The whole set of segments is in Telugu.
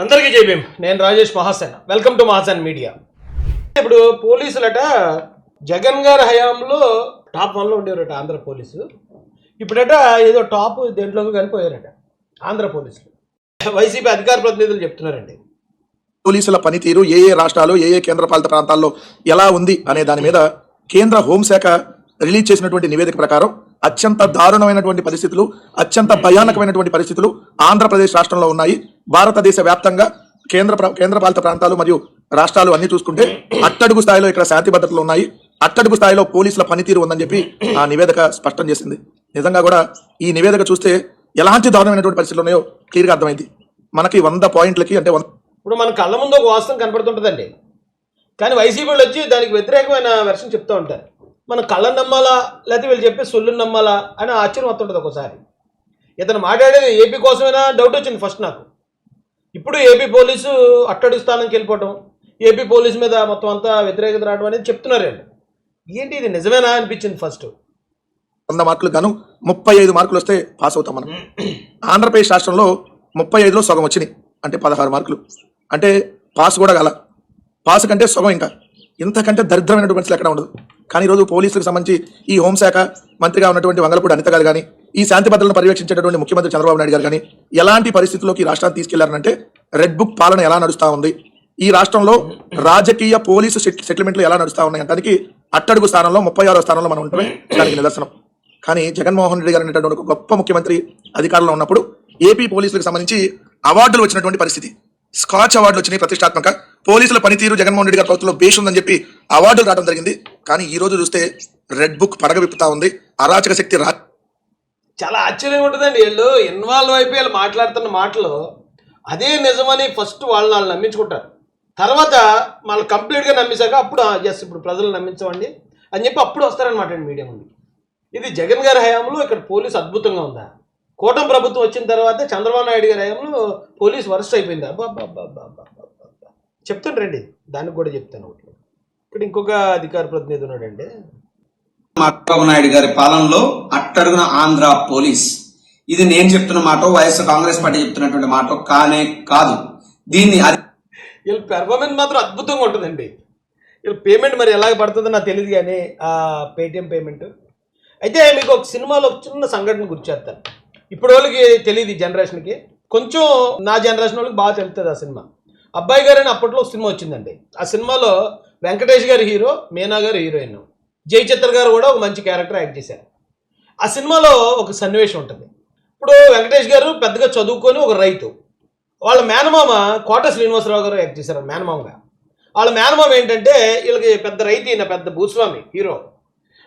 అందరికీ జై భీమ్. నేను Rajesh Mahasena. Welcome to Mahasena media. ఇప్పుడు పోలీసులట జగన్ గారి హయాంలో టాప్ 1లో ఉండేవారట ఆంధ్ర పోలీసు. ఇప్పుడట ఏదో టాప్ దేంట్లోకి కలిపోయారట ఆంధ్ర పోలీసులు. వైసీపీ అధికార ప్రతినిధులు చెప్తున్నారండి. పోలీసుల పనితీరు ఏ ఏ రాష్ట్రాలు ఏ ఏ కేంద్రపాలిత ప్రాంతాల్లో ఎలా ఉంది అనే దాని మీద కేంద్ర హోంశాఖ రిలీజ్ చేసినటువంటి నివేదిక ప్రకారం అత్యంత దారుణమైనటువంటి పరిస్థితులు, అత్యంత భయానకమైనటువంటి పరిస్థితులు ఆంధ్రప్రదేశ్ రాష్ట్రంలో ఉన్నాయి. భారతదేశ వ్యాప్తంగా కేంద్రపాలిత ప్రాంతాలు మరియు రాష్ట్రాలు అన్ని చూసుకుంటే అట్టడుగు స్థాయిలో ఇక్కడ శాంతి భద్రతలు ఉన్నాయి, అట్టడుగు స్థాయిలో పోలీసుల పనితీరు ఉందని చెప్పి ఆ నివేదిక స్పష్టం చేసింది. నిజంగా కూడా ఈ నివేదిక చూస్తే ఎలాంటి దారుణమైనటువంటి పరిస్థితులు ఉన్నాయో క్లియర్గా అర్థమైంది. మనకి 100 పాయింట్లకి అంటే ఇప్పుడు మన కళ్ళ ముందు ఒక వాస్తవం కనపడుతుంటుందండి, కానీ వైసీపీ వాళ్ళు వచ్చి దానికి వ్యతిరేకమైన వెర్షన్ చెప్తూ ఉంటారు. మనం కళ్ళని నమ్మాలా లేకపోతే వీళ్ళు చెప్పే సొల్లుని నమ్మాలా అని ఆశ్చర్యం వస్తుంటుంది ఒకసారి. ఇతను మాట్లాడేది ఏపీ కోసమైనా డౌట్ వచ్చింది ఫస్ట్ నాకు. ఇప్పుడు ఏపీ పోలీసు అట్టడుగు స్థానంకి వెళ్ళిపోవటం, ఏపీ పోలీసు మీద మొత్తం అంతా వ్యతిరేకత రావడం అనేది చెప్తున్నారండి. ఏంటి ఇది నిజమేనా అనిపించింది ఫస్ట్. 100 మార్కులు గాను 35 మార్కులు వస్తే పాస్ అవుతాం మనం. ఆంధ్రప్రదేశ్ రాష్ట్రంలో 35లో సగం వచ్చినాయి అంటే 16 మార్కులు. అంటే పాస్ కూడా గల పాస్ కంటే సగం. ఇంకా ఇంతకంటే దరిద్రమైనటువంటి పరిస్థితులు ఎక్కడ ఉండదు. కానీ ఈరోజు పోలీసులకు సంబంధించి ఈ హోంశాఖ మంత్రిగా ఉన్నటువంటి వంగలపూడి అనిత గారు కానీ, ఈ శాంతి భద్రతలను పర్యవేక్షించేటటువంటి ముఖ్యమంత్రి చంద్రబాబు నాయుడు గారు కానీ ఎలాంటి పరిస్థితుల్లోకి రాష్ట్రాన్ని తీసుకెళ్లారంటే రెడ్ బుక్ పాలన ఎలా నడుస్తూ ఉంది, ఈ రాష్ట్రంలో రాజకీయ పోలీసు సెటిల్మెంట్లు ఎలా నడుస్తూ ఉన్నాయి అంటానికి అట్టడుగు స్థానంలో 36వ స్థానంలో మనం ఉండటమే దానికి నిదర్శనం. కానీ జగన్మోహన్ రెడ్డి గారు అనేటువంటి ఒక గొప్ప ముఖ్యమంత్రి అధికారంలో ఉన్నప్పుడు ఏపీ పోలీసులకు సంబంధించి అవార్డులు వచ్చినటువంటి పరిస్థితి. స్కాచ్ అవార్డులు వచ్చినాయి ప్రతిష్టాత్మక. పోలీసుల పనితీరు జగన్మోహన్ రెడ్డి గారి ప్రభుత్వంలో బేష్ ఉందని చెప్పి అవార్డులు రావడం జరిగింది. కానీ ఈ రోజు చూస్తే రెడ్ బుక్ పడగ విప్పుతా ఉంది. అరాచక శక్తి చాలా ఆశ్చర్యంగా ఉంటుందండి. వీళ్ళు ఇన్వాల్వ్ అయిపోయి వాళ్ళు మాట్లాడుతున్న మాటలు అదే నిజమని ఫస్ట్ వాళ్ళు నమ్మించుకుంటారు. తర్వాత వాళ్ళు కంప్లీట్గా నమ్మేశాక అప్పుడు ఎస్ ఇప్పుడు ప్రజలు నమ్మించమండి అని చెప్పి అప్పుడు వస్తారనమాట మీడియా ముందు. ఇది జగన్ గారి హయాంలో ఇక్కడ పోలీసు అద్భుతంగా ఉందా, కూటమి ప్రభుత్వం వచ్చిన తర్వాత చంద్రబాబు నాయుడు గారి హయాంలో పోలీసు వరస్ట్ అయిపోయిందా? చెప్తాను రండి, దానికి కూడా చెప్తాను. ఇక్కడ ఇంకొక అధికార ప్రతినిధి ఉన్నాడండి. చంద్రబాబు నాయుడు గారి పాలనలో అట్టడుగున ఆంధ్ర పోలీస్, ఇది నేను చెప్తున్న మాట, వైఎస్ఆర్ కాంగ్రెస్ పార్టీ చెప్తున్నటువంటి మాట కానే కాదు. దీన్ని వీళ్ళ పెర్ఫార్మెన్స్ మాత్రం అద్భుతంగా ఉంటుందండి. వీళ్ళ పేమెంట్ మరి ఎలాగ పడుతుందో నాకు తెలియదు, కానీ ఆ పేటిఎం పేమెంట్ అయితే మీకు ఒక సినిమాలో ఒక చిన్న సంఘటన గుర్చేస్తాను. ఇప్పుడు వాళ్ళకి తెలియదు, ఈ జనరేషన్కి, కొంచెం నా జనరేషన్ వాళ్ళకి బాగా తెలుస్తుంది. ఆ సినిమా అబ్బాయి గారు అని అప్పట్లో ఒక సినిమా వచ్చిందండి. ఆ సినిమాలో వెంకటేష్ గారు హీరో, మీనా గారు హీరోయిన్, జయచిత్ర గారు కూడా ఒక మంచి క్యారెక్టర్ యాక్ట్ చేశారు. ఆ సినిమాలో ఒక సన్నివేశం ఉంటుంది. ఇప్పుడు వెంకటేష్ గారు పెద్దగా చదువుకొని ఒక రైతు, వాళ్ళ మేనమామ కోట శ్రీనివాసరావు గారు యాక్ట్ చేశారు మేనమామగా. వాళ్ళ మేనమామ ఏంటంటే వీళ్ళకి పెద్ద రైతు, ఈయన పెద్ద భూస్వామి హీరో.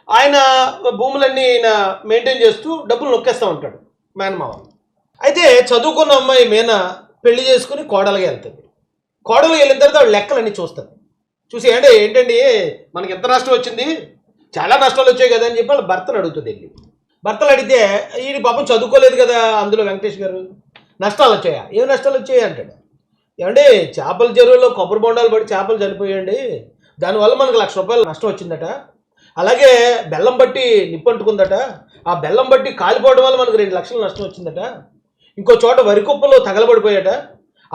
ఆయన భూములన్నీ ఈయన మెయింటైన్ చేస్తూ డబ్బులు నొక్కేస్తూ ఉంటాడు మేనమామ. అయితే చదువుకున్న అమ్మాయి మీనా పెళ్లి చేసుకుని కోడలుగా వెళ్తుంది. కోడలుగా వెళ్ళిన తర్వాత వాళ్ళు లెక్కలన్నీ చూస్తుంది. చూసి ఏంటండి మనకి ఎంత నష్టం వచ్చింది, చాలా నష్టాలు వచ్చాయి కదా అని చెప్పి వాళ్ళ భర్తను అడుగుతుంది. వెళ్ళి భర్తలు అడిగితే ఈయన పాపం చదువుకోలేదు కదా, అందులో వెంకటేష్ గారు నష్టాలు వచ్చాయా, ఏం నష్టాలు వచ్చాయి అంటాడు. ఏమండి చేపల చెరువులో కొబ్బరి బొండాలు పడి చేపలు చనిపోయండి, దానివల్ల మనకు ₹1,00,000 నష్టం వచ్చిందట. అలాగే బెల్లం బట్టి నిప్పంటుకుందట, ఆ బెల్లం బట్టి కాలిపోవడం వల్ల మనకు ₹2,00,000 నష్టం వచ్చిందట. ఇంకో చోట వరి కుప్పలో తగలబడిపోయాట,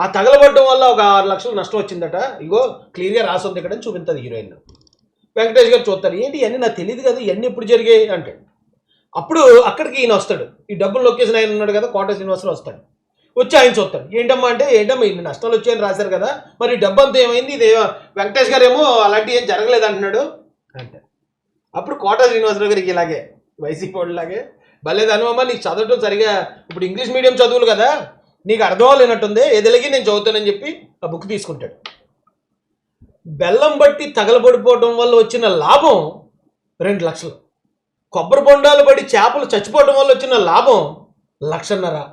ఆ తగలబడడం వల్ల ఒక ₹6,00,000 నష్టం వచ్చిందట. ఇగో క్లియర్గా రాసుంది ఇక్కడ అని చూపించదు హీరోయిన్. వెంకటేష్ గారు చూస్తారు, ఏంటి ఇవన్నీ నాకు తెలియదు కదా, ఇవన్నీ ఎప్పుడు జరిగాయి అంటాడు. అప్పుడు అక్కడికి ఈయన వస్తాడు, ఈ డబ్బులు లొకేషన్ ఆయన ఉన్నాడు కదా, కోట శ్రీనివాసరావు వస్తాడు. వచ్చి ఆయన చూస్తాడు, ఏంటమ్మా ఏంటమ్మా ఇన్ని నష్టాలు వచ్చాయని రాశారు కదా, మరి డబ్బు అంతా ఏమైంది, ఇది వెంకటేష్ గారు ఏమో అలాంటివి ఏం జరగలేదు అంటున్నాడు అంటే. అప్పుడు కోట శ్రీనివాసరావు గారికి ఇలాగే వైసీపీ వాళ్ళలాగే, భలేదు అనుమా నీకు చదవటం సరిగా, ఇప్పుడు ఇంగ్లీష్ మీడియం చదువులు కదా నీకు అర్థం అవ్వలేనట్టుంది, ఎదిలిగి నేను చదువుతానని చెప్పి ఆ బుక్ తీసుకుంటాడు. బెల్లం బట్టి తగలబడిపోవడం వల్ల వచ్చిన లాభం $2,00,000, కొబ్బరి బొండాలు పడి చేపలు చచ్చిపోవడం వల్ల వచ్చిన లాభం $1,50,000,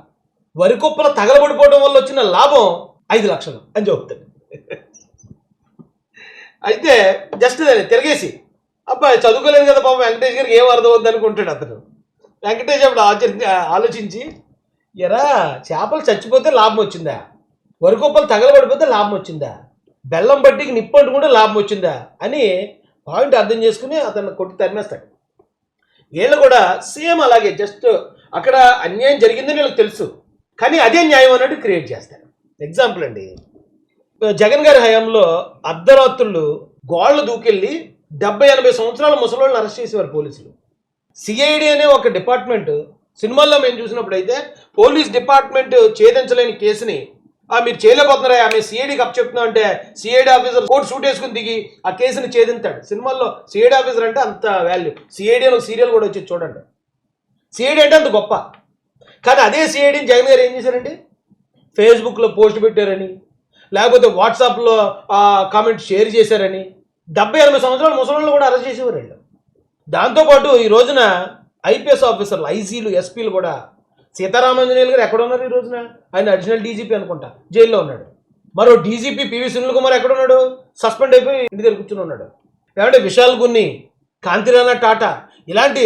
వరి కుప్పలు తగలబడిపోవడం వల్ల వచ్చిన లాభం $5,00,000 అని చెబుతాడు. అయితే జస్ట్ తిరిగేసి అబ్బాయి చదువుకోలేదు కదా పాపం వెంకటేష్ గారికి ఏం అర్థం అవుద్ది అనుకుంటాడు అతను. వెంకటేష్ అప్పుడు ఆలోచించి, ఎరా చేపలు చచ్చిపోతే లాభం వచ్చిందా, వరి కుప్పలు తగలబడిపోతే లాభం వచ్చిందా, బెల్లం బట్టికి నిప్పంటు కూడా లాభం వచ్చిందా అని పాయింట్ అర్థం చేసుకుని అతను కొట్టి తరిమేస్తాడు. వీళ్ళు కూడా సేమ్ అలాగే, జస్ట్ అక్కడ అన్యాయం జరిగిందని వీళ్ళకి తెలుసు, కానీ అదే న్యాయం అన్నట్టు క్రియేట్ చేస్తారు. ఎగ్జాంపుల్ అండి, జగన్ గారి హయాంలో అర్ధరాత్రులు గోళ్ళు దూకెళ్ళి 70-80 సంవత్సరాల ముసలోళ్ళని అరెస్ట్ చేసేవారు పోలీసులు. సిఐడి అనే ఒక డిపార్ట్మెంట్ సినిమాల్లో మేము చూసినప్పుడు అయితే పోలీస్ డిపార్ట్మెంట్ ఛేదించలేని కేసుని మీరు చేయలేకపోతున్నారా, ఆమె సిఐడికి అప్ చెప్తున్నా అంటే సిఐడి ఆఫీసర్ కోర్టు సూట్ వేసుకుని దిగి ఆ కేసుని ఛేదించాడు. సినిమాల్లో సిఐడి ఆఫీసర్ అంటే అంత వాల్యూ. సిఐడి అని ఒక సీరియల్ కూడా వచ్చి చూడండి. సిఐడి అంటే అంత గొప్ప. కానీ అదే సిఐడిని జగన్ గారు ఏం చేశారండి, ఫేస్బుక్లో పోస్ట్ పెట్టారని, లేకపోతే వాట్సాప్లో కామెంట్ షేర్ చేశారని 70-80 సంవత్సరాల ముసలిళ్ళు కూడా అరెస్ట్ చేసేవారు వీళ్ళు. దాంతోపాటు ఈ రోజున ఐపీఎస్ ఆఫీసర్లు, ఐసీలు, ఎస్పీలు కూడా సీతారామాంజనేయులు గారు ఎక్కడ ఉన్నారు ఈ రోజున? ఆయన అడిషనల్ డీజీపీ అనుకుంటా, జైల్లో ఉన్నాడు. మరో డీజీపీ పివి సునీల్ కుమార్ ఎక్కడ ఉన్నాడు? సస్పెండ్ అయిపోయి ఇంటి దగ్గర కూర్చుని ఉన్నాడు. ఏమంటే విశాల్ గున్ని, కాంతిరాణా టాటా ఇలాంటి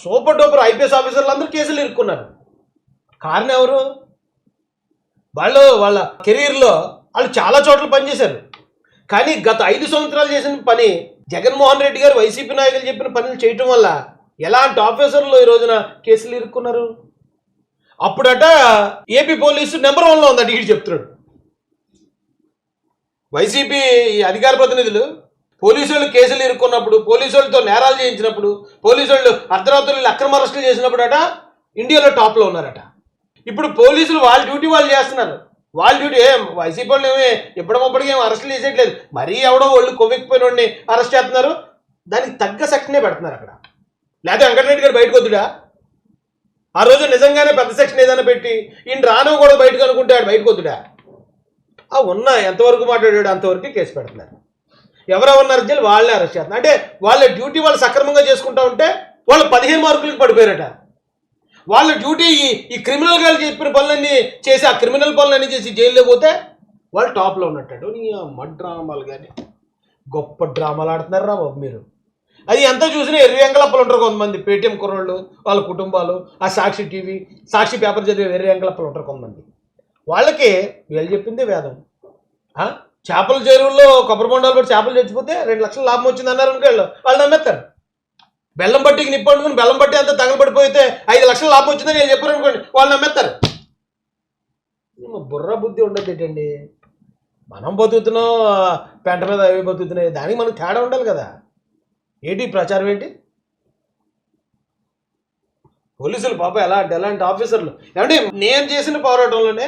సూపర్ డూపర్ ఐపీఎస్ ఆఫీసర్లు అందరూ కేసులు ఇరుక్కున్నారు. కారణం ఎవరు? వాళ్ళ కెరీర్లో వాళ్ళు చాలా చోట్ల పనిచేశారు. కానీ గత 5 సంవత్సరాలు చేసిన పని జగన్మోహన్ రెడ్డి గారు వైసీపీ నాయకులు చెప్పిన పనులు చేయటం వల్ల ఎలాంటి ఆఫీసర్లు ఈ రోజున కేసులు ఇరుక్కున్నారు. అప్పుడట ఏపీ పోలీసు నెంబర్ 1లో ఉందట ఇటు చెప్తున్నాడు. వైసీపీ అధికార ప్రతినిధులు పోలీసు వాళ్ళు కేసులు ఇరుక్కున్నప్పుడు, పోలీసు వాళ్ళతో నేరాలు చేయించినప్పుడు, పోలీసు వాళ్ళు అర్ధరాత్రులు అక్రమ అరెస్టులు చేసినప్పుడు అట ఇండియాలో టాప్లో ఉన్నారట. ఇప్పుడు పోలీసులు వాళ్ళ డ్యూటీ వాళ్ళు చేస్తున్నారు. వాళ్ళ డ్యూటీ వైసీపీ వాళ్ళు ఏమి ఎప్పటికప్పటికి ఏమి అరెస్టులు చేసేయట్లేదు. మరీ ఎవడో వాళ్ళు కొవ్వెక్కిపోయిన వాడిని అరెస్ట్ చేస్తున్నారు. దానికి తగ్గ సెక్షనే పెడుతున్నారు అక్కడ. లేకపోతే వెంకటరెడ్డి గారు బయటకు వద్దుడా? ఆ రోజు నిజంగానే పెద్ద సెక్షన్ ఏదైనా పెట్టి ఈయన రానో కూడా బయటకు అనుకుంటే ఆడు బయటకు వద్దుడా? ఉన్న ఎంతవరకు మాట్లాడాడు అంతవరకు కేసు పెడుతున్నారు. ఎవరెవరిని అరెస్ట్ చేయాలి వాళ్ళే అరెస్ట్ చేస్తున్నారు. అంటే వాళ్ళ డ్యూటీ వాళ్ళు సక్రమంగా చేసుకుంటా ఉంటే వాళ్ళు 15 మార్కులకు పడిపోయారట. వాళ్ళ డ్యూటీ ఈ క్రిమినల్ గారు చెప్పిన పనులన్నీ చేసి, ఆ క్రిమినల్ పనులన్నీ చేసి జైల్లో పోతే వాళ్ళు టాప్లో ఉన్నట్టు. నీ మడ్ డ్రామాలు కానీ గొప్ప డ్రామాలు ఆడుతున్నారు రా బాబు మీరు. అది ఎంత చూసినా ఎర్రి ఎంగలప్పలు ఉంటారు కొంతమంది, పేటీఎం కుర్రోళ్ళు, వాళ్ళ కుటుంబాలు, ఆ సాక్షి టీవీ, సాక్షి పేపర్ చదివే ఎర్రి ఎంగలప్పలు ఉంటారు కొంతమంది. వాళ్ళకి వీళ్ళు చెప్పిందే వేదం. చేపల చెరువుల్లో కొబ్బరి బొండాలు పట్టి చేపలు చచ్చిపోతే 2 లక్షల లాభం వచ్చింది అన్నారు అనుకో, వాళ్ళు నమ్మేస్తారు. బెల్లం పట్టికి నిప్పు అనుకుని బెల్లం పట్టి అంతా తగలబడిపోతే 5 లక్షల లాభం వచ్చిందని నేను చెప్పారు అనుకోండి, వాళ్ళు నమ్మేస్తారు. బుర్ర బుద్ధి ఉండదు ఏంటండి? మనం బతుకుతున్నాం పెంట మీద, అవి బతుకుతున్నాయి, దానికి మనకు తేడా ఉండాలి కదా. ఏంటి ప్రచారం ఏంటి? పోలీసులు పాప ఎలాంటి ఆఫీసర్లు ఏమంటే నేను చేసిన పోరాటంలోనే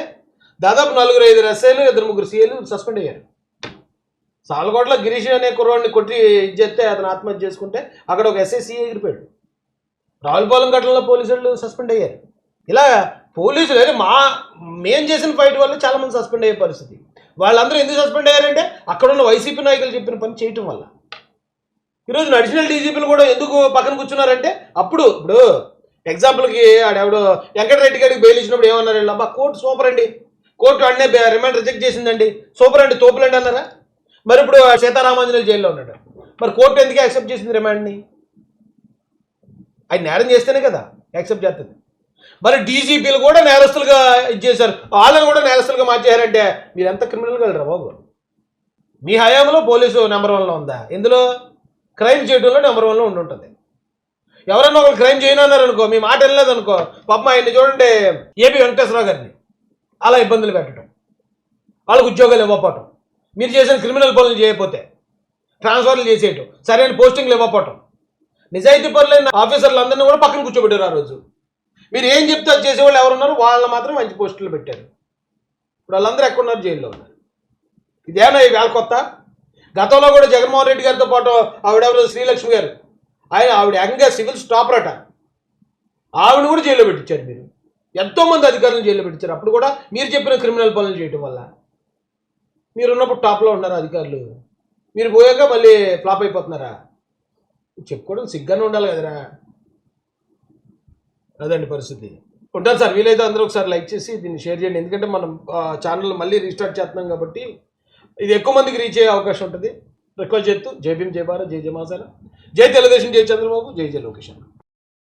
దాదాపు 4-5 ఎస్ఐలు, 2-3 సీఏలు సస్పెండ్ అయ్యారు. సాలకోట్ల గిరీష్ అనే కుర్రాడిని కొట్టి ఇచ్చేస్తే అతను ఆత్మహత్య చేసుకుంటే అక్కడ ఒక ఎస్ఐ ఎగిరిపోయాడు. రావులపాలెం ఘటనలో పోలీసులు సస్పెండ్ అయ్యారు. ఇలా పోలీసులు అయితే మేం చేసిన ఫైట్ వల్ల చాలామంది సస్పెండ్ అయ్యే పరిస్థితి. వాళ్ళందరూ ఎందుకు సస్పెండ్ అయ్యారంటే అక్కడున్న వైసీపీ నాయకులు చెప్పిన పని చేయటం వల్ల. ఈరోజు అడిషనల్ డీజీపీలు కూడా ఎందుకు పక్కన కూర్చున్నారంటే ఇప్పుడు ఎగ్జాంపుల్కి ఆడెవడో వెంకటరెడ్డి గారికి బెయిల్ ఇచ్చినప్పుడు ఏమన్నారు వీళ్ళు, అబ్బా కోర్టు సూపర్ అండి, కోర్టు అన్నే రిమాండ్ రిజెక్ట్ చేసిందండి, సూపర్ అండి, తోపులండి అన్నారా? మరి ఇప్పుడు సీతారామాంజనేయులు జైల్లో ఉన్నాడు. మరి కోర్టు ఎందుకు యాక్సెప్ట్ చేసింది రిమాండ్ని? ఆయన నేరం చేస్తేనే కదా యాక్సెప్ట్ చేస్తుంది. మరి డీజీపీలు కూడా నేరస్తులుగా ఇచ్చేశారు, వాళ్ళని కూడా నేరస్తులుగా మార్చేశారంటే మీరు ఎంత క్రిమినల్గా వెళ్ళరా బాబు? మీ హయాంలో పోలీసు నెంబర్ 1లో ఉందా? ఇందులో క్రైమ్ చేయడంలో నెంబర్ 1లో ఉంటుంది. ఎవరన్నా ఒకరు క్రైమ్ చేయనన్నారు అనుకో, మీ మాట వెళ్ళలేదు అనుకో, పాపం ఆయన్ని చూడండి ఏపీ వెంకటేశ్వరరావు గారిని అలా ఇబ్బందులు పెట్టడం, వాళ్ళకు ఉద్యోగాలు ఇవ్వకపోవటం, మీరు చేసిన క్రిమినల్ పనులు చేయకపోతే ట్రాన్స్ఫర్లు చేసేయటం, సరైన పోస్టింగ్లు ఇవ్వకపోవటం, నిజాయితీ పనులైన ఆఫీసర్లు అందరినీ కూడా పక్కన కూర్చోబెట్టారు. ఆ రోజు మీరు ఏం చెప్తే అది చేసేవాళ్ళు ఎవరున్నారు, వాళ్ళని మాత్రం మంచి పోస్టులు పెట్టారు. ఇప్పుడు వాళ్ళందరూ ఎక్కడున్నారు? జైల్లో ఉన్నారు. ఇదేనా ఈ వేళ కొత్త? గతంలో కూడా జగన్మోహన్ రెడ్డి గారితో పాటు ఆవిడెవరు శ్రీలక్ష్మి గారు, ఆవిడ ఏకంగా సివిల్ స్టాపర్ అట, ఆవిడ కూడా జైల్లో పెట్టించారు. మీరు ఎంతోమంది అధికారులను జైల్లో పెట్టించారు. అప్పుడు కూడా మీరు చెప్పిన క్రిమినల్ పనులు చేయటం వల్ల. మీరున్నప్పుడు టాప్లో ఉన్నారు అధికారులు, మీరు పోయాక మళ్ళీ ఫ్లాప్ అయిపోతున్నారా? చెప్పుకోవడం సిగ్గానే ఉండాలి కదరా. అదండి పరిస్థితి. ఉంటాను సార్, వీలైతే అందరూ ఒకసారి లైక్ చేసి దీన్ని షేర్ చేయండి. ఎందుకంటే మనం ఛానల్ మళ్ళీ రీస్టార్ట్ చేస్తున్నాం కాబట్టి ఇది ఎక్కువ మందికి రీచ్ అయ్యే అవకాశం ఉంటుంది. రిక్వెస్ట్ చేస్తూ జై భీమ్, జై భారత్, జై జమాసాల, జై తెలుగుదేశం, జై చంద్రబాబు, జై లోకేష్.